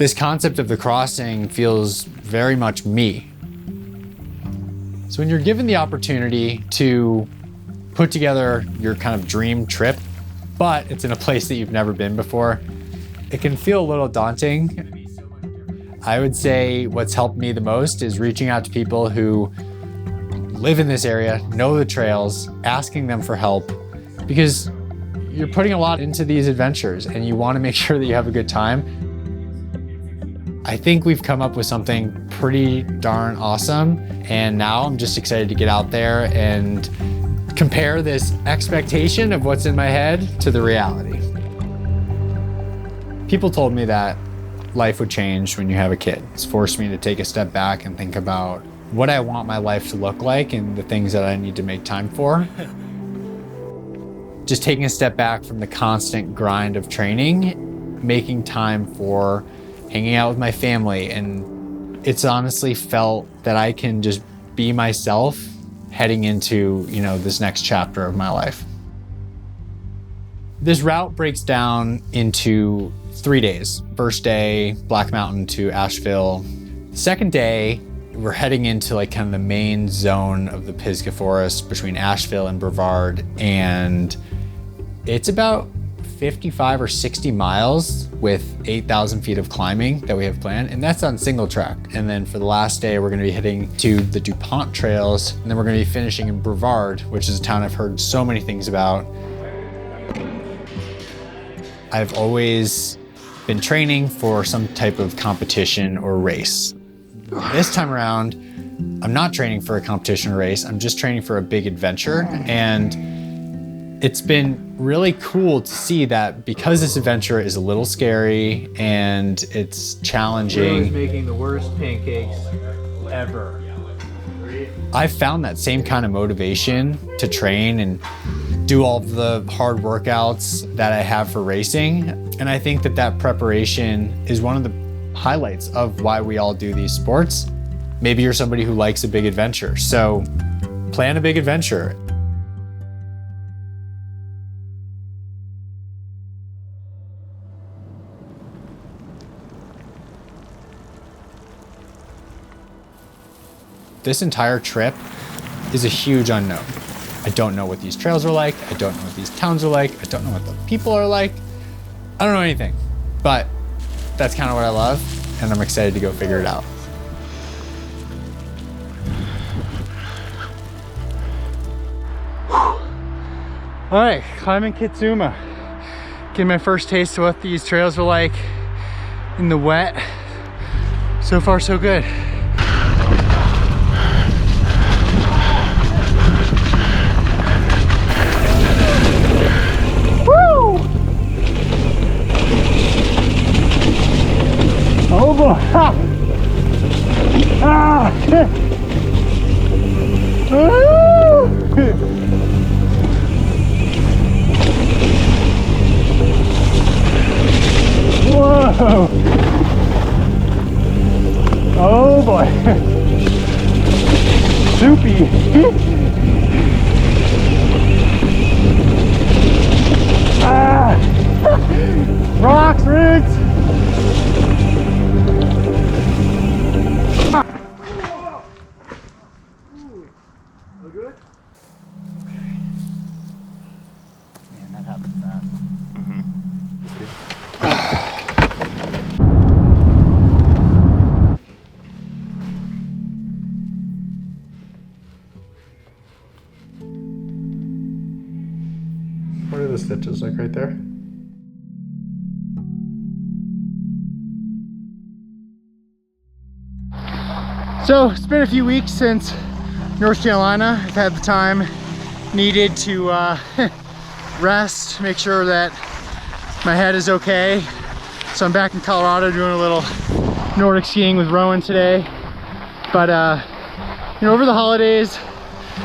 This concept of the crossing feels very much me. So when you're given the opportunity to put together your kind of dream trip, but it's in a place that you've never been before, it can feel a little daunting. I would say what's helped me the most is reaching out to people who live in this area, know the trails, asking them for help, because you're putting a lot into these adventures and you want to make sure that you have a good time. I think we've come up with something pretty darn awesome, and now I'm just excited to get out there and compare this expectation of what's in my head to the reality. People told me that life would change when you have a kid. It's forced me to take a step back and think about what I want my life to look like and the things that I need to make time for. Just taking a step back from the constant grind of training, making time for hanging out with my family, and it's honestly felt that I can just be myself heading into, this next chapter of my life. This route breaks down into 3 days. First day, Black Mountain to Asheville. Second day, we're heading into kind of the main zone of the Pisgah Forest between Asheville and Brevard, and it's about 55 or 60 miles with 8,000 feet of climbing that we have planned, and that's on single track. And then for the last day, we're gonna be heading to the DuPont trails, and then we're gonna be finishing in Brevard, which is a town I've heard so many things about. I've always been training for some type of competition or race. This time around, I'm not training for a competition or race, I'm just training for a big adventure. And it's been really cool to see that because this adventure is a little scary and it's challenging. He's making the worst pancakes ever. I found that same kind of motivation to train and do all of the hard workouts that I have for racing. And I think that preparation is one of the highlights of why we all do these sports. Maybe you're somebody who likes a big adventure, so plan a big adventure. This entire trip is a huge unknown. I don't know what these trails are like. I don't know what these towns are like. I don't know what the people are like. I don't know anything, but that's kind of what I love, and I'm excited to go figure it out. All right, climbing Kitsuma. Getting my first taste of what these trails are like in the wet. So far, so good. Oh boy! Ah! Ah! Whoa! Oh boy! Soupy! Ah! Rocks, roots! What are the stitches like right there? So it's been a few weeks since North Carolina. I've had the time needed to rest, make sure that my head is okay. So I'm back in Colorado doing a little Nordic skiing with Rowan today. But over the holidays,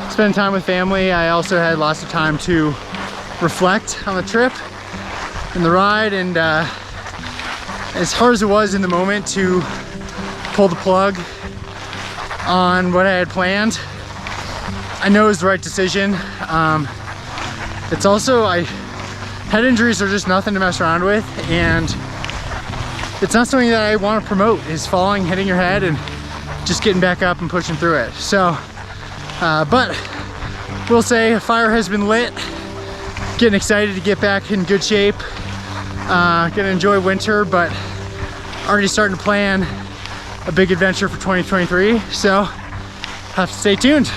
spend time with family. I also had lots of time to reflect on the trip and the ride, and as hard as it was in the moment to pull the plug on what I had planned, I know it was the right decision. It's also, head injuries are just nothing to mess around with, and it's not something that I want to promote, is falling, hitting your head, and just getting back up and pushing through it. So, but we'll say a fire has been lit. Getting excited to get back in good shape. Gonna enjoy winter, but already starting to plan a big adventure for 2023. So, have to stay tuned.